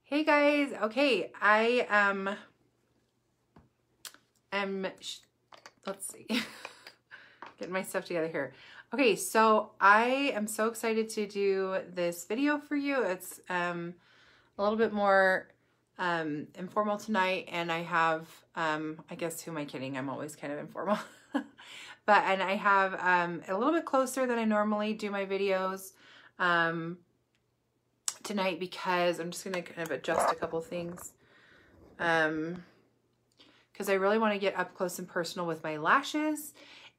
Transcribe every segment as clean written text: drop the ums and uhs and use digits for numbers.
Hey guys, okay, I let's see, getting my stuff together here. Okay, so I am so excited to do this video for you. It's a little bit more informal tonight, and I have, I guess, who am I kidding? I'm always kind of informal. And I have a little bit closer than I normally do my videos tonight, because I'm just going to kind of adjust a couple things. Because I really want to get up close and personal with my lashes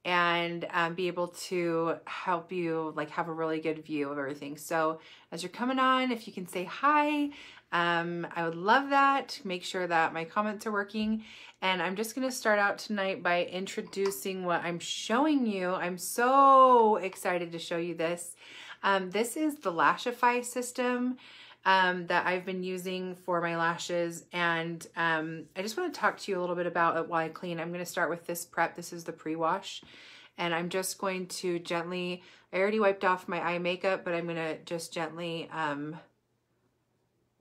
and be able to help you like have a really good view of everything. So as you're coming on, if you can say hi, I would love that. Make sure that my comments are working. And I'm just going to start out tonight by introducing what I'm showing you. I'm so excited to show you this. This is the Lashify system that I've been using for my lashes, and I just want to talk to you a little bit about it while I clean. I'm going to start with this prep. This is the pre-wash, and I'm just going to gently, I already wiped off my eye makeup, but I'm going to just gently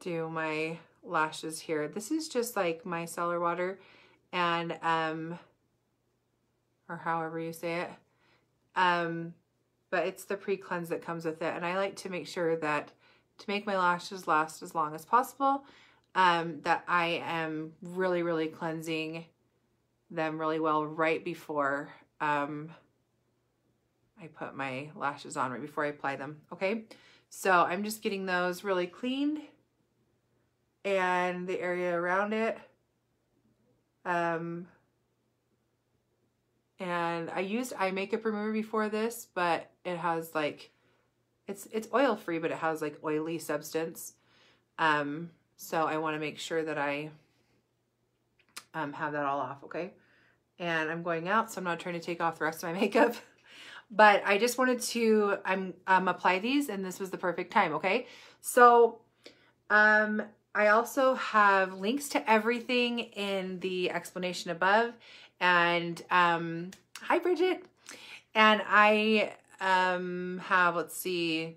do my lashes here. This is just like micellar water, and or however you say it, but it's the pre-cleanse that comes with it, and I like to make sure that to make my lashes last as long as possible, that I am really cleansing them really well right before I put my lashes on, right before I apply them. Okay, so I'm just getting those really cleaned and the area around it. And I used eye makeup remover before this, but it has like, it's oil free, but it has like oily substance. So I want to make sure that I have that all off. Okay. And I'm going out, so I'm not trying to take off the rest of my makeup, but I just wanted to apply these, and this was the perfect time. Okay. So I also have links to everything in the explanation above. And hi Bridget. And I have, let's see,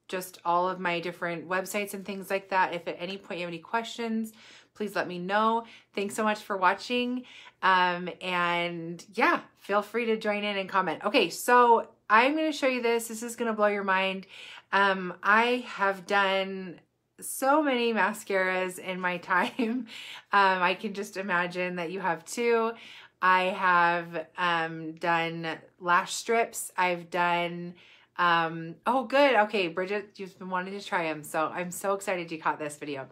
just all of my different websites and things like that. If at any point you have any questions, please let me know. Thanks so much for watching. And yeah, feel free to join in and comment. Okay, so I'm going to show you this. This is going to blow your mind. I have done so many mascaras in my time. I can just imagine that you have too. I have done lash strips. I've done, oh good, okay, Bridget, you've been wanting to try them, so I'm so excited you caught this video.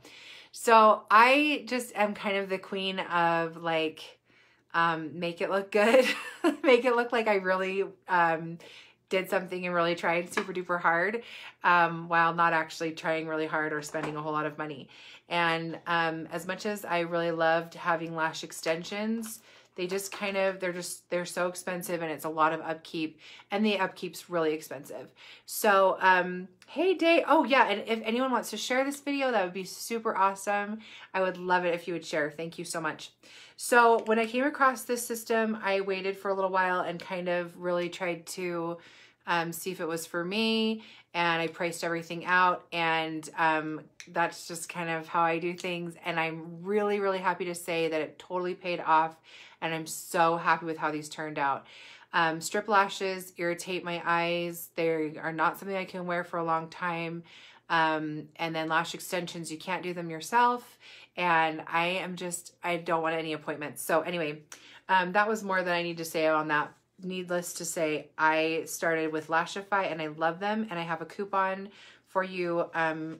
So I just am kind of the queen of like, make it look good, make it look like I really did something and really tried super duper hard, while not actually trying really hard or spending a whole lot of money. And as much as I really loved having lash extensions, they just kind of, they're so expensive, and it's a lot of upkeep, and the upkeep's really expensive. So, hey Day, oh yeah, and if anyone wants to share this video, that would be super awesome. I would love it if you would share. Thank you so much. So when I came across this system, I waited for a little while and kind of really tried to see if it was for me, and I priced everything out, and that's just kind of how I do things, and I'm really happy to say that it totally paid off, and I'm so happy with how these turned out. Strip lashes irritate my eyes. They are not something I can wear for a long time, and then lash extensions, you can't do them yourself, and I don't want any appointments. So anyway, that was more than I need to say on that. Needless to say, I started with Lashify, and I love them, and I have a coupon for you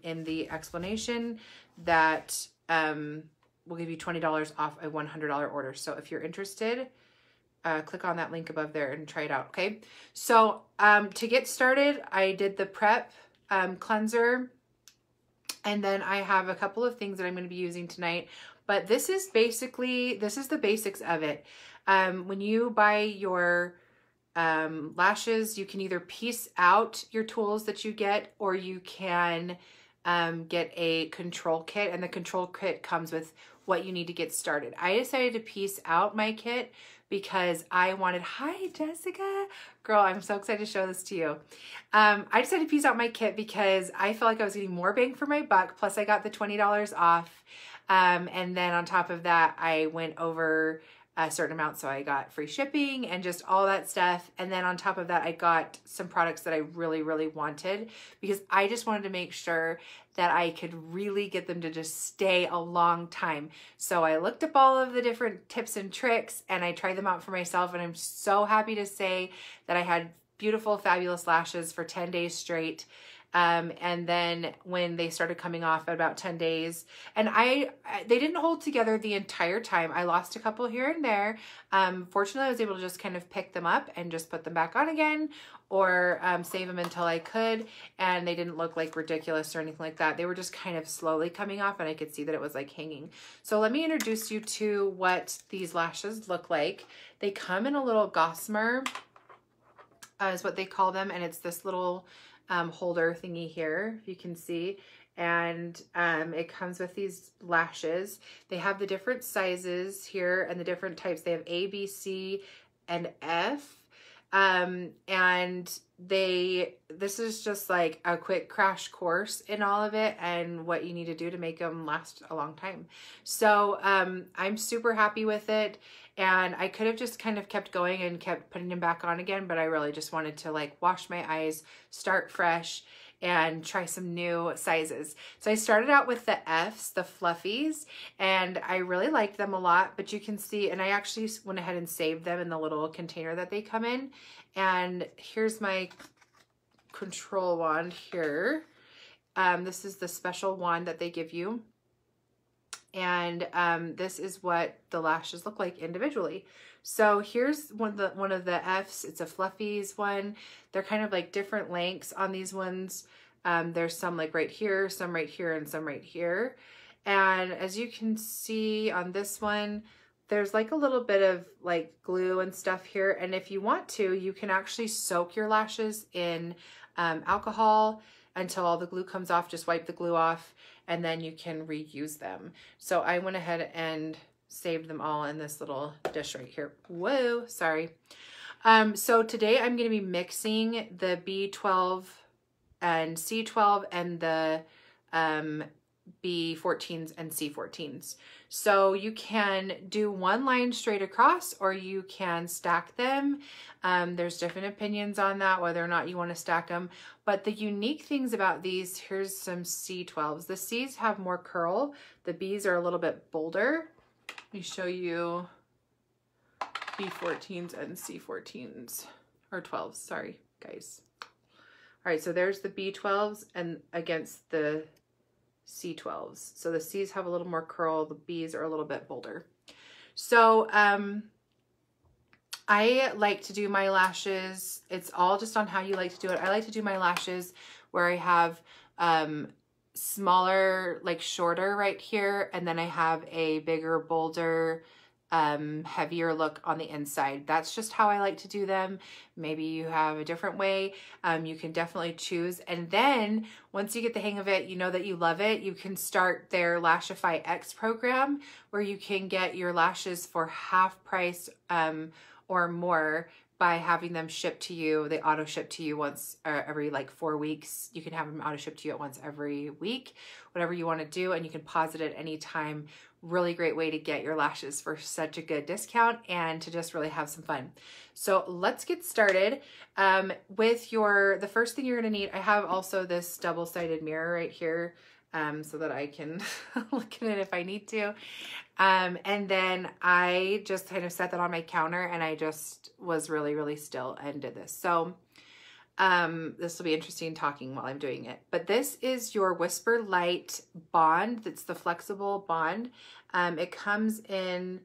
in the explanation that will give you $20 off a $100 order. So if you're interested, click on that link above there and try it out. Okay, so to get started, I did the prep cleanser, and then I have a couple of things that I'm going to be using tonight, but this is the basics of it. When you buy your lashes, you can either piece out your tools that you get, or you can get a control kit, and the control kit comes with what you need to get started. I decided to piece out my kit because I wanted, hi Jessica, girl, I'm so excited to show this to you. I decided to piece out my kit because I felt like I was getting more bang for my buck, plus I got the $20 off. And then on top of that, I went over a certain amount, so I got free shipping and just all that stuff. And then on top of that, I got some products that I really, really wanted because I just wanted to make sure that I could really get them to just stay a long time. So I looked up all of the different tips and tricks and I tried them out for myself, and I'm so happy to say that I had beautiful, fabulous lashes for 10 days straight. And then when they started coming off at about 10 days, and they didn't hold together the entire time. I lost a couple here and there. Fortunately, I was able to just kind of pick them up and just put them back on again, or save them until I could. And they didn't look like ridiculous or anything like that. They were just kind of slowly coming off, and I could see that it was like hanging. So let me introduce you to what these lashes look like. They come in a little gossamer, is what they call them. And it's this little holder thingy here, if you can see, and it comes with these lashes. They have the different sizes here and the different types. They have A, B, C, and F. And this is just like a quick crash course in all of it and what you need to do to make them last a long time. So I'm super happy with it. And I could have just kind of kept going and kept putting them back on again, but I really just wanted to like wash my eyes, start fresh, and try some new sizes. So I started out with the Fs, the fluffies, and I really liked them a lot, but you can see, and I actually went ahead and saved them in the little container that they come in. And here's my control wand here. This is the special wand that they give you. And this is what the lashes look like individually. So here's one of the Fs. It's a fluffies one. They're kind of like different lengths on these ones. There's some like right here, some right here, and some right here. And as you can see on this one, there's like a little bit of like glue and stuff here. And if you want to, you can actually soak your lashes in alcohol until all the glue comes off. Just wipe the glue off, and then you can reuse them. So I went ahead and saved them all in this little dish right here. Whoa, sorry. So today I'm going to be mixing the B12 and C12 and the B14s and C14s. So you can do one line straight across, or you can stack them. There's different opinions on that, whether or not you want to stack them. But the unique things about these, here's some C12s. The C's have more curl. The B's are a little bit bolder. Let me show you B14s and C14s, or 12s, sorry, guys. All right, so there's the B12s and against the C12s. So the C's have a little more curl, the B's are a little bit bolder. So I like to do my lashes, it's all just on how you like to do it. I like to do my lashes where I have smaller, like shorter right here, and then I have a bigger, bolder, heavier look on the inside. That's just how I like to do them. Maybe you have a different way. You can definitely choose. And then once you get the hang of it, you know that you love it, you can start their Lashify X program where you can get your lashes for half price or more by having them shipped to you. They auto ship to you once every like 4 weeks. You can have them auto ship to you at once every week, whatever you want to do. And you can pause it at any time. Really great way to get your lashes for such a good discount and to just really have some fun. So let's get started with the first thing you're going to need. I have also this double-sided mirror right here so that I can look at it if I need to. And then I just kind of set that on my counter, and I just was really, really still and did this. So this will be interesting talking while I'm doing it. But this is your Whisper Light Bond. That's the flexible bond. It comes in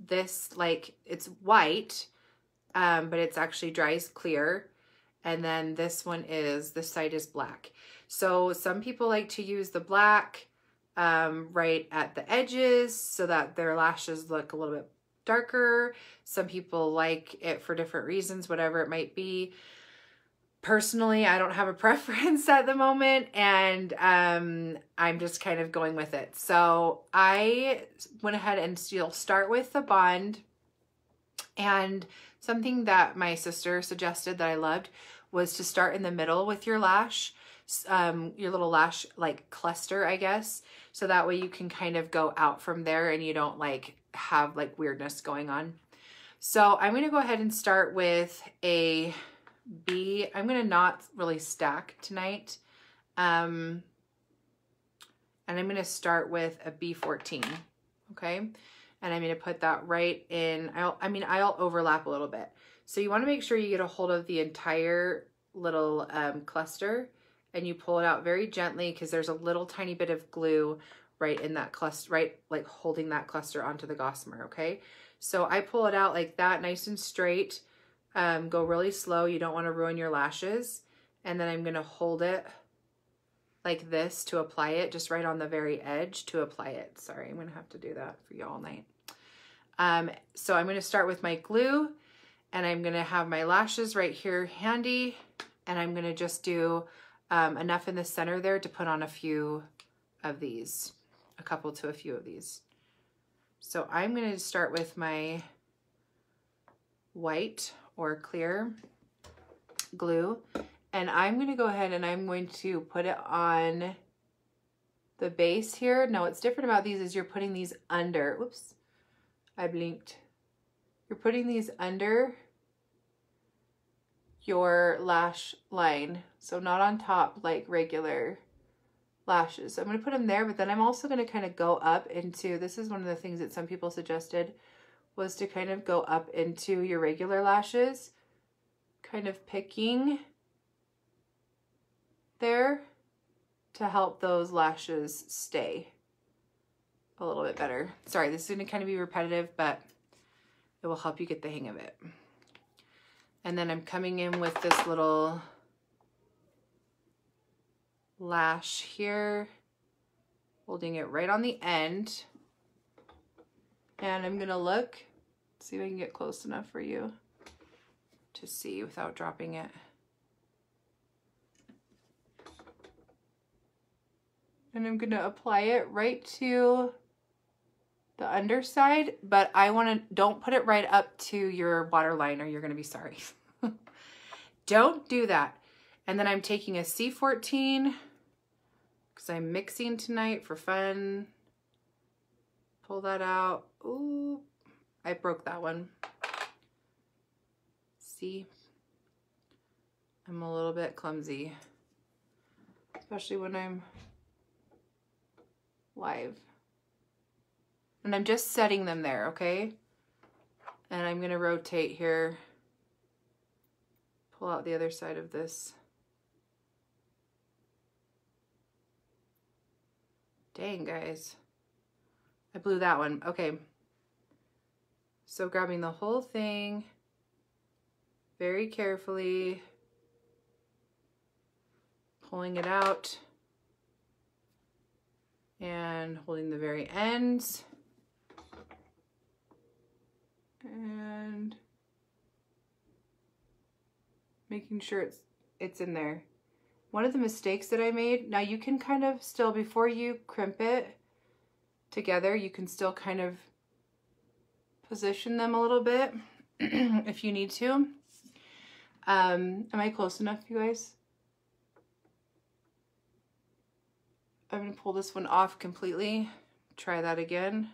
this, like, it's white, but it's actually dries clear. And then this side is black. So some people like to use the black right at the edges so that their lashes look a little bit darker. Some people like it for different reasons, whatever it might be. personally, I don't have a preference at the moment, and I'm just kind of going with it. So I went ahead and still start with the bond. And something that my sister suggested that I loved was to start in the middle with your lash, your little lash like cluster, I guess. So that way you can kind of go out from there and you don't like have like weirdness going on. So I'm going to go ahead and start with a B. I'm going to not really stack tonight. And I'm going to start with a B14. Okay. And I'm going to put that right in. I'll overlap a little bit. So you want to make sure you get a hold of the entire little cluster and you pull it out very gently, because there's a little tiny bit of glue right in that cluster, right? Like holding that cluster onto the gossamer. Okay. So I pull it out like that, nice and straight. Go really slow. You don't want to ruin your lashes. And then I'm going to hold it like this to apply it, just right on the very edge to apply it. Sorry, I'm going to have to do that for you all night. So I'm going to start with my glue, and I'm going to have my lashes right here handy. And I'm going to just do enough in the center there to put on a few of these, a couple to a few of these. So I'm going to start with my white or clear glue, and I'm going to go ahead and I'm going to put it on the base here. Now what's different about these is you're putting these under, whoops, I blinked. You're putting these under your lash line. So not on top like regular lashes. So I'm going to put them there, but then I'm also going to kind of go up into, this is one of the things that some people suggested, was to kind of go up into your regular lashes, kind of picking there to help those lashes stay a little bit better. Sorry, this is going to kind of be repetitive, but it will help you get the hang of it. And then I'm coming in with this little lash here, holding it right on the end. And I'm gonna look, see if I can get close enough for you to see without dropping it. And I'm gonna apply it right to the underside, but don't put it right up to your waterline or you're gonna be sorry. Don't do that. And then I'm taking a C14 because I'm mixing tonight for fun. Pull that out. Ooh, I broke that one. See, I'm a little bit clumsy, especially when I'm live. And I'm just setting them there, okay? And I'm gonna rotate here, pull out the other side of this. Dang, guys. I blew that one. Okay. So grabbing the whole thing very carefully, pulling it out, and holding the very ends. And making sure it's in there. One of the mistakes that I made, now you can kind of still, before you crimp it together, you can still kind of position them a little bit if you need to. Am I close enough, you guys? I'm gonna pull this one off completely. Try that again.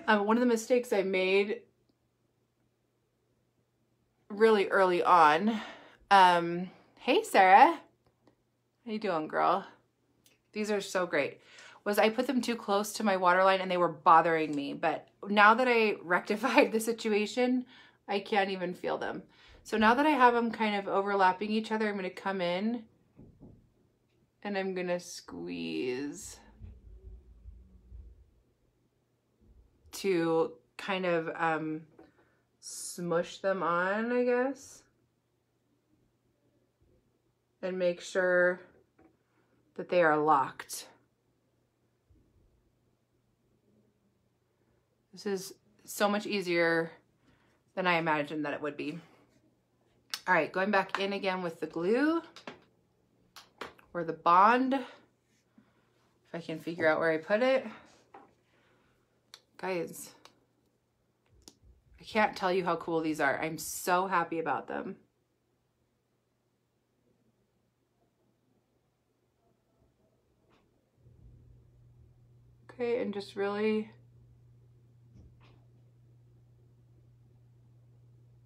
One of the mistakes I made really early on, hey Sarah, how you doing, girl? These are so great. Was I put them too close to my waterline and they were bothering me, but now that I rectified the situation, I can't even feel them. So now that I have them kind of overlapping each other, I'm gonna come in and I'm gonna squeeze to kind of smush them on, I guess, and make sure that they are locked. This is so much easier than I imagined that it would be. All right, going back in again with the glue or the bond. If I can figure out where I put it. Guys, I can't tell you how cool these are. I'm so happy about them. Okay, and just really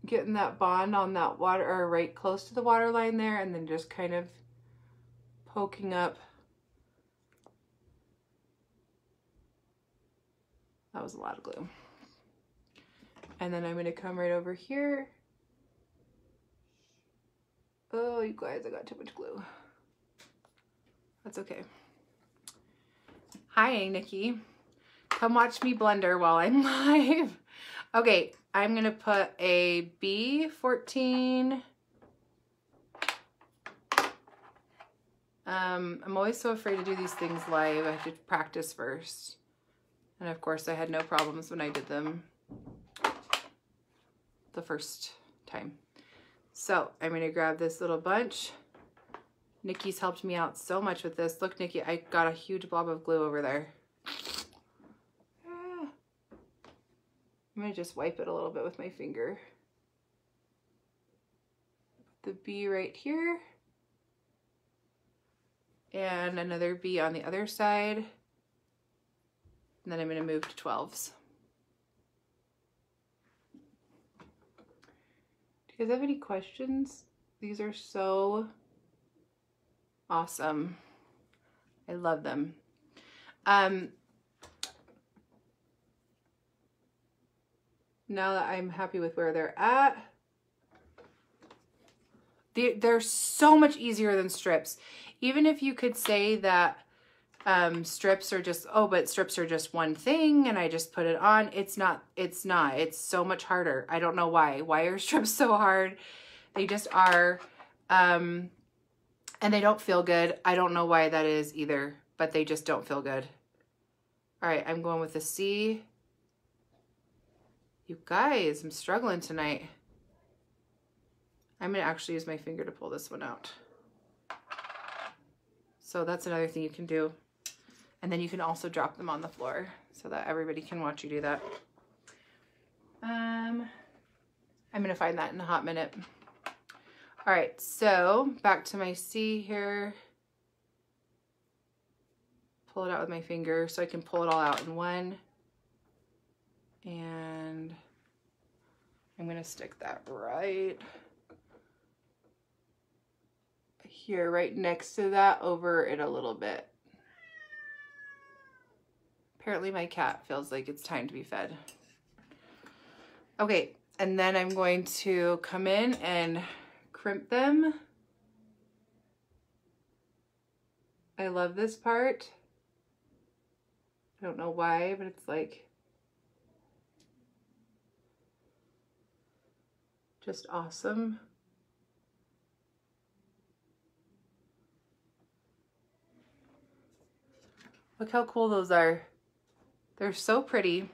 getting that bond on that water, or right close to the water line there, and then just kind of poking up. That was a lot of glue. And then I'm going to come right over here. Oh, you guys, I got too much glue. That's okay. Hi, Nikki. Come watch me blender while I'm live. Okay, I'm going to put a B14. I'm always so afraid to do these things live. I have to practice first. And of course, I had no problems when I did them the first time. So I'm going to grab this little bunch. Nikki's helped me out so much with this. Look, Nikki, I got a huge blob of glue over there. I'm going to just wipe it a little bit with my finger. Put the B right here. And another B on the other side. And then I'm going to move to 12s. Do you guys have any questions? These are so awesome. I love them. Now that I'm happy with where they're at, they're so much easier than strips. Even if you could say that strips are just, oh, but strips are just one thing and I just put it on. It's not. It's so much harder. I don't know why. Why are strips so hard? They just are. And they don't feel good. I don't know why that is either, but they just don't feel good. All right, I'm going with a C. You guys, I'm struggling tonight. I'm gonna actually use my finger to pull this one out. So that's another thing you can do. And then you can also drop them on the floor so that everybody can watch you do that. I'm gonna find that in a hot minute. All right, so back to my C here. Pull it out with my finger so I can pull it all out in one. And I'm gonna stick that right here, right next to that, over it a little bit. Apparently my cat feels like it's time to be fed. Okay, and then I'm going to come in and crimp them. I love this part. I don't know why, but it's like just awesome. Look how cool those are. They're so pretty.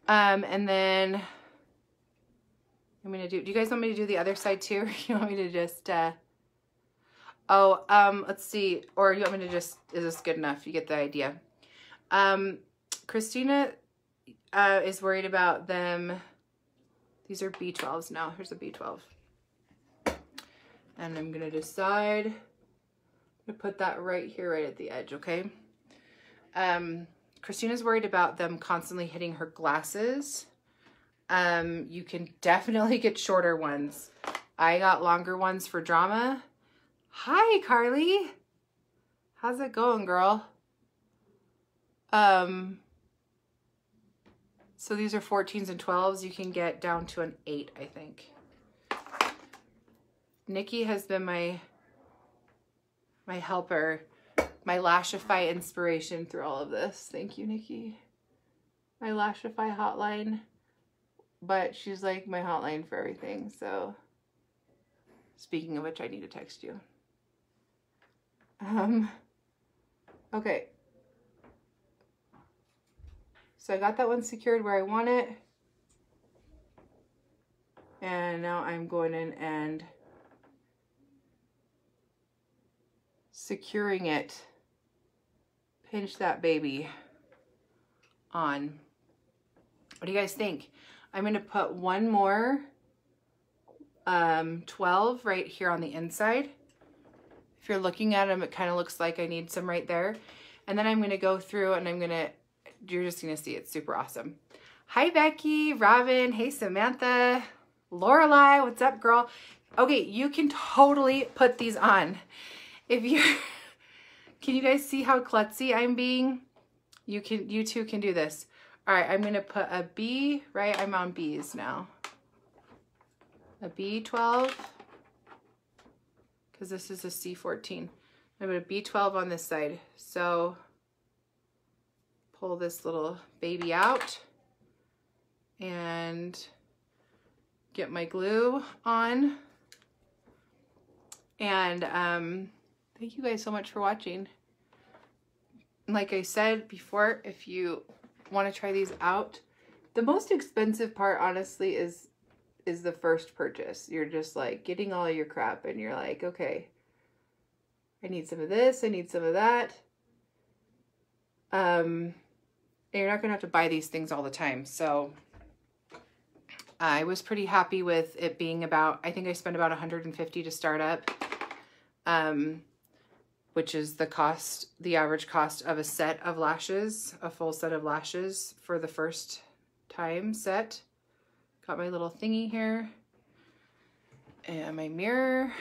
And then I'm gonna do you guys want me to do the other side too? Or you want me to just, let's see. Or you want me to just, is this good enough? You get the idea. Christina is worried about them. These are B12s now. Here's a B12. And I'm gonna decide to put that right here, right at the edge, okay? Christina's worried about them constantly hitting her glasses. You can definitely get shorter ones. I got longer ones for drama. Hi, Carly. How's it going, girl? So these are 14s and 12s. You can get down to an 8, I think. Nikki has been my helper, my Lashify inspiration through all of this. Thank you, Nikki. My Lashify hotline. But she's like my hotline for everything. So speaking of which, I need to text you. Okay. So I got that one secured where I want it. And now I'm going in and securing it. Pinch that baby on. What do you guys think? I'm going to put one more 12 right here on the inside. If you're looking at them, it kind of looks like I need some right there. And then I'm going to go through and you're just going to see it's super awesome. Hi, Becky, Robin. Hey, Samantha. Lorelai, what's up, girl? Okay, you can totally put these on. If you're, can you guys see how klutzy I'm being? You too can do this. All right, I'm gonna put a B, right? I'm on B's now. A B12, because this is a C14. I'm gonna B12 on this side. So pull this little baby out and get my glue on. And thank you guys so much for watching. Like I said before, if you want to try these out, the most expensive part honestly is the first purchase. You're just like getting all your crap and you're like, okay, I need some of this, I need some of that. And you're not gonna have to buy these things all the time. So I was pretty happy with it being about, I think I spent about $150 to start up, which is the average cost of a set of lashes, a full set of lashes for the first time set. Got my little thingy here and my mirror.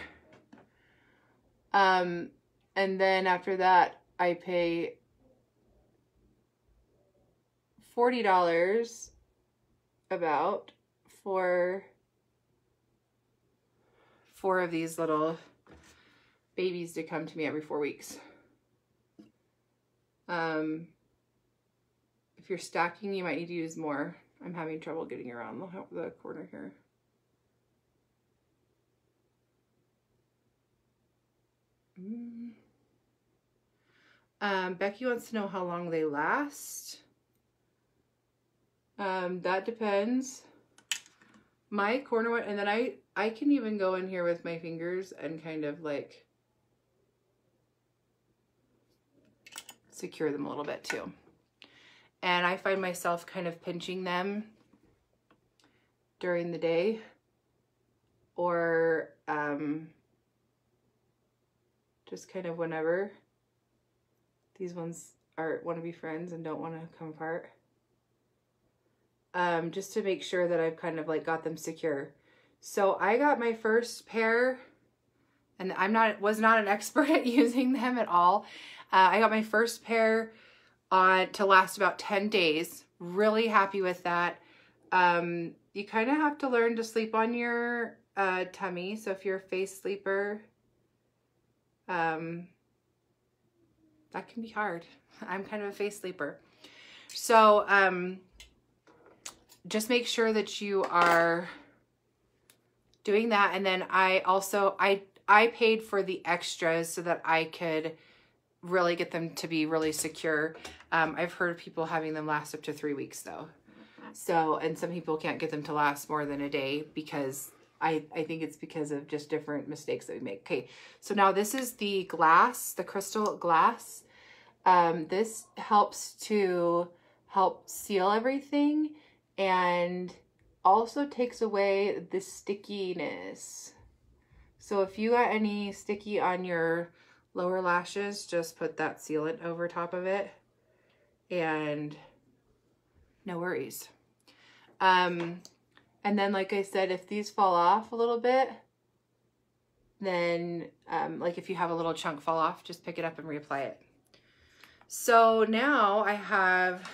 And then after that, I pay $40 about for 4 of these little babies to come to me every 4 weeks. If you're stacking, you might need to use more. I'm having trouble getting around the corner here. Becky wants to know how long they last. That depends. My corner one, and then I can even go in here with my fingers and kind of like secure them a little bit too. And I find myself kind of pinching them during the day, or just kind of whenever. These ones want to be friends and don't want to come apart. Just to make sure that I've kind of like got them secure. So I got my first pair, and I was not an expert at using them at all. I got my first pair on to last about 10 days. Really happy with that. You kind of have to learn to sleep on your tummy. So if you're a face sleeper, that can be hard. I'm kind of a face sleeper. So just make sure that you are doing that. And then I also, I paid for the extras so that I could really get them to be really secure. I've heard of people having them last up to 3 weeks though. So, and some people can't get them to last more than a day because I think it's because of just different mistakes that we make. Okay, so now this is the glass, the crystal glass. This helps to help seal everything and also takes away the stickiness. So if you got any sticky on your lower lashes, just put that sealant over top of it and no worries. And then, like I said, if these fall off a little bit, then like if you have a little chunk fall off, just pick it up and reapply it. So now I have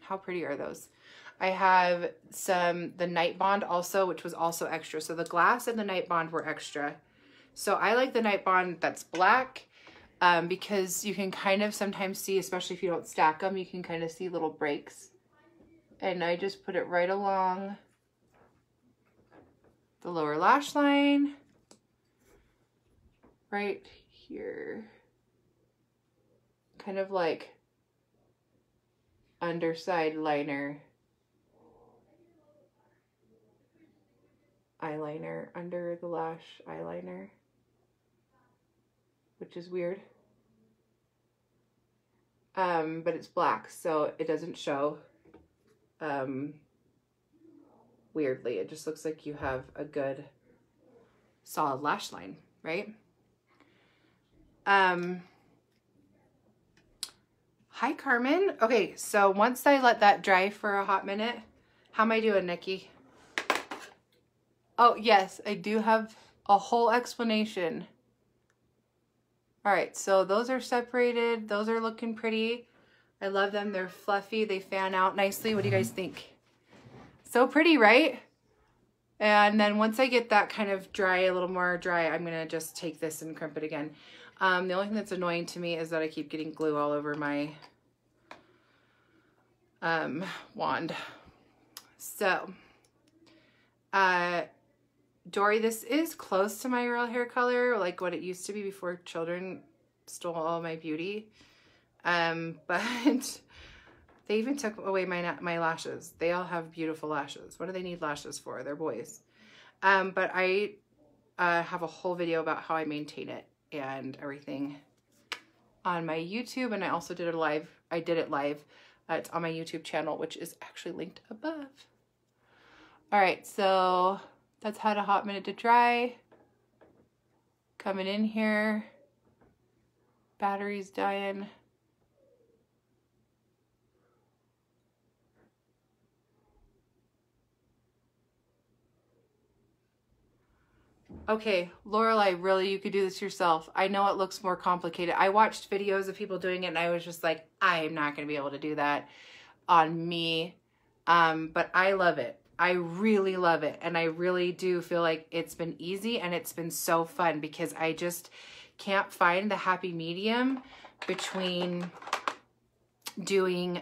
how pretty are those? I have the Night Bond also, which was also extra. So the glass and the Night Bond were extra. So I like the Night Bond that's black because you can kind of sometimes see, especially if you don't stack them, you can kind of see little breaks. And I just put it right along the lower lash line, right here. Kind of like underside liner. Eyeliner under the lash eyeliner, which is weird. But it's black, so it doesn't show. Weirdly, it just looks like you have a good solid lash line, right? Hi, Carmen. Okay, so once I let that dry for a hot minute, how am I doing, Nikki? Oh, yes, I do have a whole explanation. All right, so those are separated. Those are looking pretty. I love them. They're fluffy. They fan out nicely. What do you guys think? So pretty, right? And then once I get that kind of dry, a little more dry, I'm going to just take this and crimp it again. The only thing that's annoying to me is that I keep getting glue all over my wand. So, Dory, this is close to my real hair color, like what it used to be before children stole all my beauty. But they even took away my lashes. They all have beautiful lashes. What do they need lashes for? They're boys. But I have a whole video about how I maintain it and everything on my YouTube, and I also did it live. I did it live. It's on my YouTube channel, which is actually linked above. All right, so that's had a hot minute to dry. Coming in here. Battery's dying. Okay, Lorelai, really, you could do this yourself. I know it looks more complicated. I watched videos of people doing it and I was just like, I am not going to be able to do that on me. But I love it. I really love it. And I really do feel like it's been easy and it's been so fun because I just can't find the happy medium between doing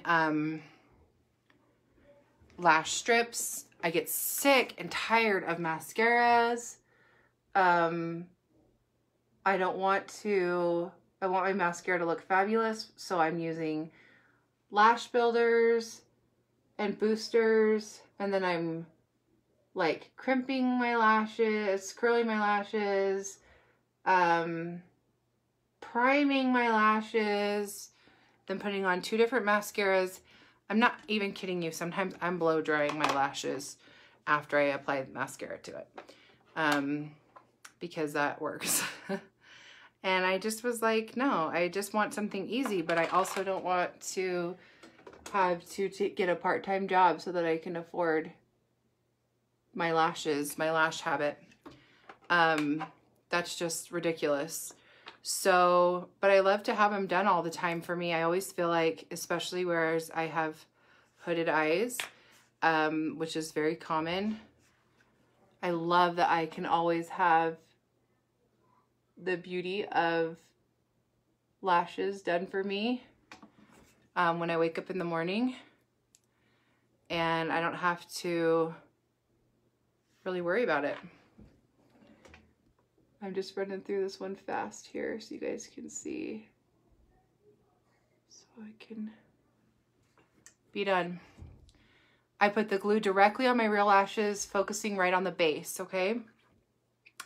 lash strips. I get sick and tired of mascaras. I want my mascara to look fabulous, so I'm using lash builders and boosters, and then I'm like crimping my lashes, curling my lashes, priming my lashes, then putting on 2 different mascaras. I'm not even kidding you. Sometimes I'm blow drying my lashes after I apply mascara to it. Because that works. And I just was like, no, I just want something easy, but I also don't want to have to get a part-time job so that I can afford my lashes, my lash habit. That's just ridiculous. So, but I love to have them done all the time for me. I always feel like, especially whereas I have hooded eyes, which is very common, I love that I can always have the beauty of lashes done for me when I wake up in the morning, and I don't have to really worry about it. I'm just running through this one fast here so you guys can see, so I can be done. I put the glue directly on my real lashes, focusing right on the base, okay?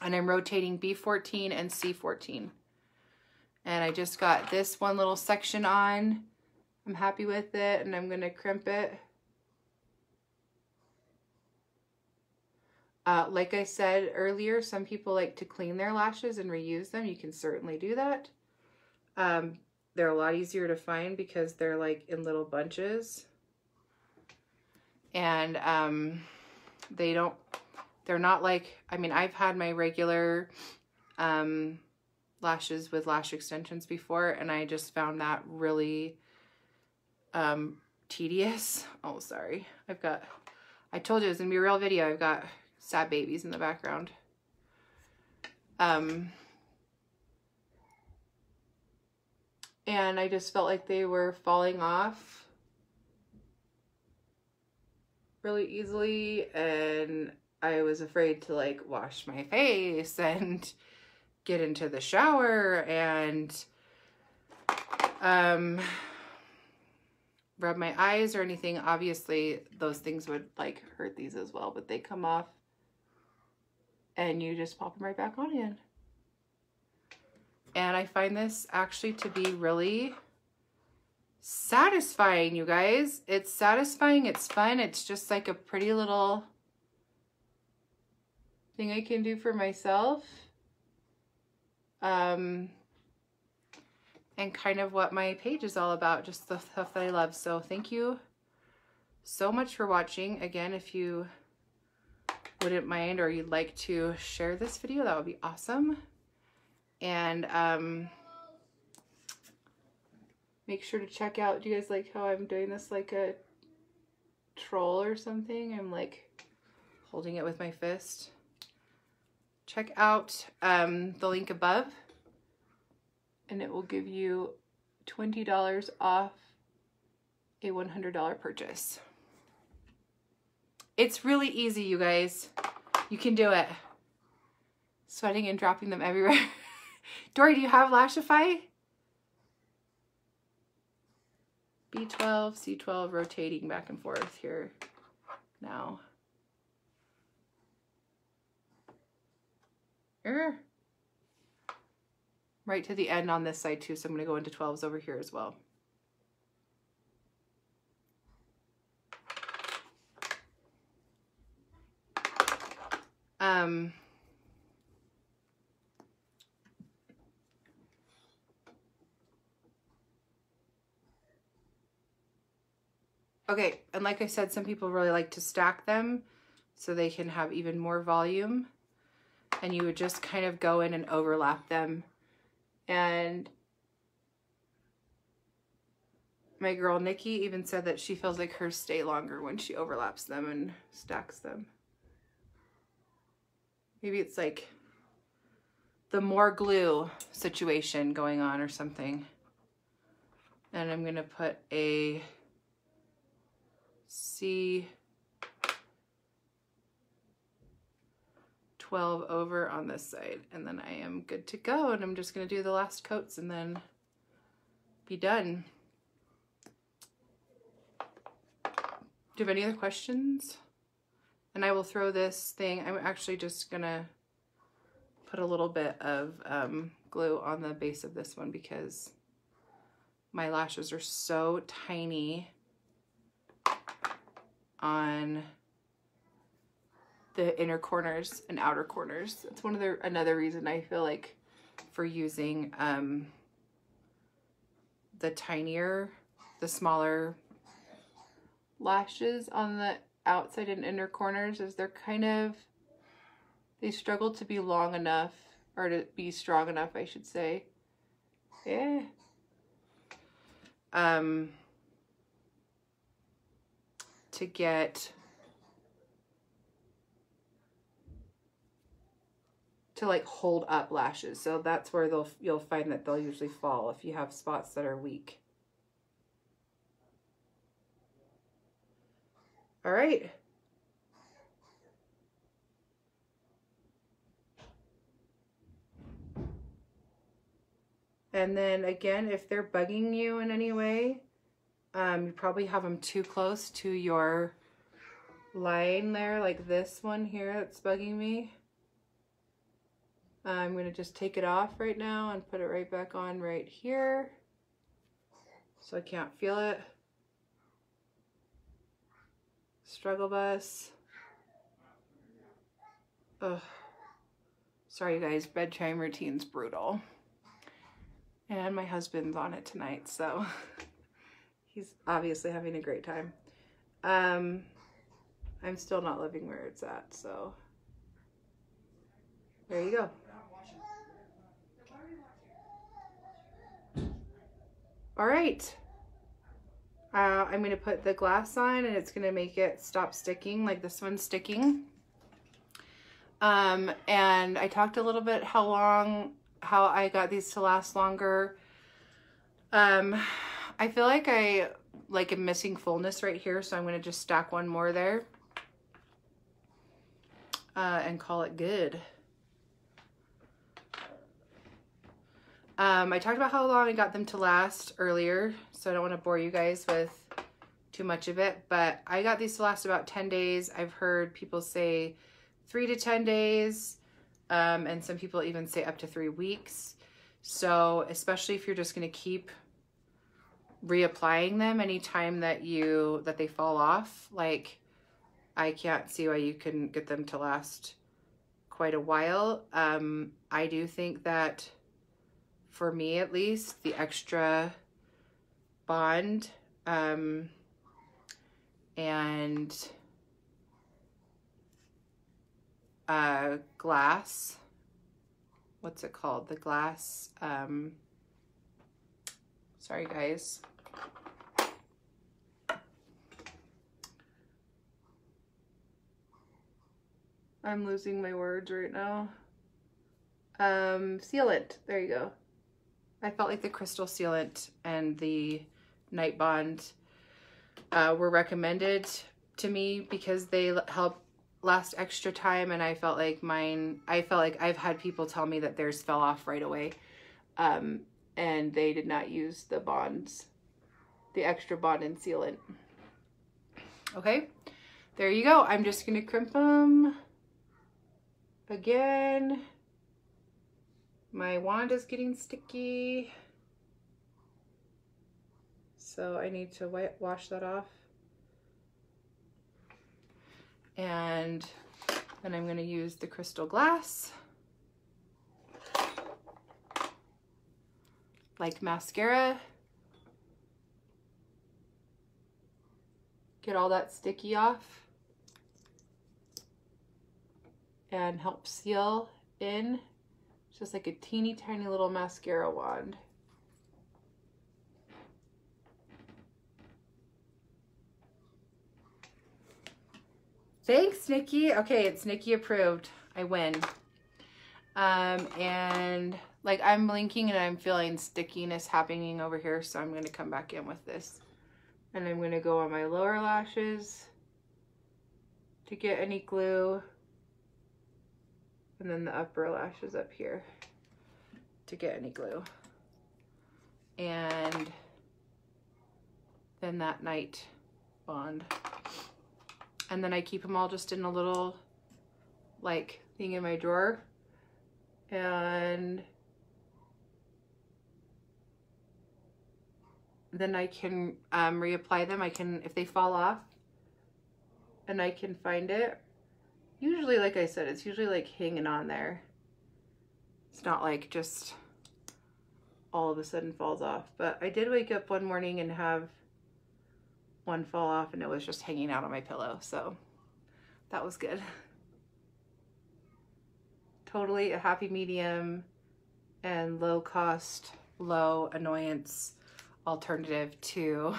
And I'm rotating B14 and C14. And I just got this one little section on. I'm happy with it, and I'm gonna crimp it. Like I said earlier, some people like to clean their lashes and reuse them. You can certainly do that. They're a lot easier to find because they're like in little bunches. And they're not like, I mean, I've had my regular lashes with lash extensions before, and I just found that really tedious. Oh, sorry. I told you it was gonna be a real video. I've got sad babies in the background. And I just felt like they were falling off really easily, and I was afraid to like wash my face and get into the shower, and rub my eyes or anything, obviously those things would like hurt these as well, but they come off and you just pop them right back on again. And I find this actually to be really satisfying, you guys. It's satisfying, it's fun, it's just like a pretty little thing I can do for myself. And kind of what my page is all about, just the stuff that I love. So thank you so much for watching. Again, if you wouldn't mind or you'd like to share this video, that would be awesome. And make sure to check out, do you guys like how I'm doing this like a troll or something? I'm like holding it with my fist. Check out the link above, and it will give you $20 off a $100 purchase. It's really easy, you guys. You can do it. Sweating and dropping them everywhere. Dory, do you have Lashify? B12, C12, rotating back and forth here now. Right to the end on this side too, so I'm going to go into 12s over here as well. Okay, and like I said, some people really like to stack them so they can have even more volume. And you would just kind of go in and overlap them. And my girl Nikki even said that she feels like hers stay longer when she overlaps them and stacks them. Maybe it's like the more glue situation going on or something. And I'm gonna put a C12 over on this side, and then I am good to go, and I'm just going to do the last coats and then be done. Do you have any other questions? And I will throw this thing, I'm actually just going to put a little bit of glue on the base of this one because my lashes are so tiny on the inner corners and outer corners. That's another reason I feel like for using the smaller lashes on the outside and inner corners is they struggle to be long enough, or to be strong enough, I should say. Yeah. To get to like hold up lashes. So that's where you'll find that they'll usually fall if you have spots that are weak. All right. And then again, if they're bugging you in any way, you probably have them too close to your line there, like this one here that's bugging me. I'm going to just take it off right now and put it right back on right here so I can't feel it. Struggle bus. Ugh. Sorry, you guys, bedtime routine's brutal. And my husband's on it tonight, so he's obviously having a great time. I'm still not loving where it's at, so there you go. All right. I'm going to put the glass on, and it's going to make it stop sticking, like this one's sticking. And I talked a little bit how I got these to last longer. I feel like I am missing fullness right here, so I'm going to just stack one more there and call it good. I talked about how long I got them to last earlier, so I don't want to bore you guys with too much of it, but I got these to last about 10 days. I've heard people say 3 to 10 days, and some people even say up to 3 weeks. So especially if you're just going to keep reapplying them anytime that they fall off, like I can't see why you couldn't get them to last quite a while. I do think that for me at least, the extra bond and glass, what's it called? The glass, sorry guys. I'm losing my words right now. Sealant, there you go. I felt like the crystal sealant and the night bond were recommended to me because they help last extra time, and I felt like I've had people tell me that theirs fell off right away, and they did not use the bonds, the extra bond and sealant. Okay, there you go. I'm just gonna crimp them again. My wand is getting sticky, so I need to wash that off. And then I'm going to use the crystal glass like mascara. Get all that sticky off and help seal in. It's just like a teeny tiny little mascara wand. Thanks, Nikki. Okay, it's Nikki approved. I win. And like I'm blinking and I'm feeling stickiness happening over here, so I'm going to come back in with this. And I'm going to go on my lower lashes to get any glue. And then the upper lashes up here to get any glue. And then that night bond. And then I keep them all just in a little like thing in my drawer. And then I can reapply them. I can, if they fall off and I can find it. Usually, like I said, it's usually like hanging on there. It's not like just all of a sudden falls off. But I did wake up one morning and have one fall off, and it was just hanging out on my pillow. So that was good. Totally a happy medium and low cost, low annoyance alternative to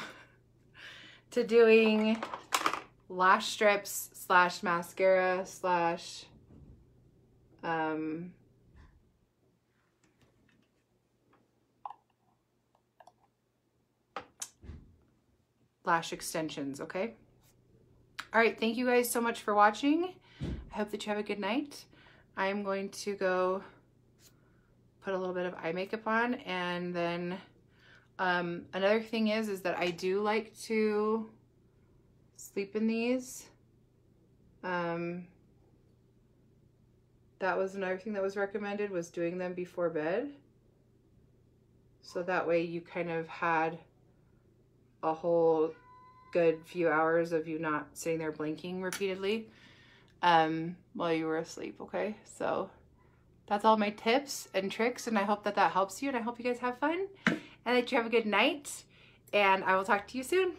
doing lash strips / mascara / lash extensions. Okay. All right. Thank you guys so much for watching. I hope that you have a good night. I'm going to go put a little bit of eye makeup on, and then another thing is that I do like to sleep in these. That was another thing that was recommended, was doing them before bed. So that way you kind of had a whole good few hours of you not sitting there blinking repeatedly while you were asleep. Okay, so that's all my tips and tricks, and I hope that that helps you, and I hope you guys have fun and that you have a good night, and I will talk to you soon.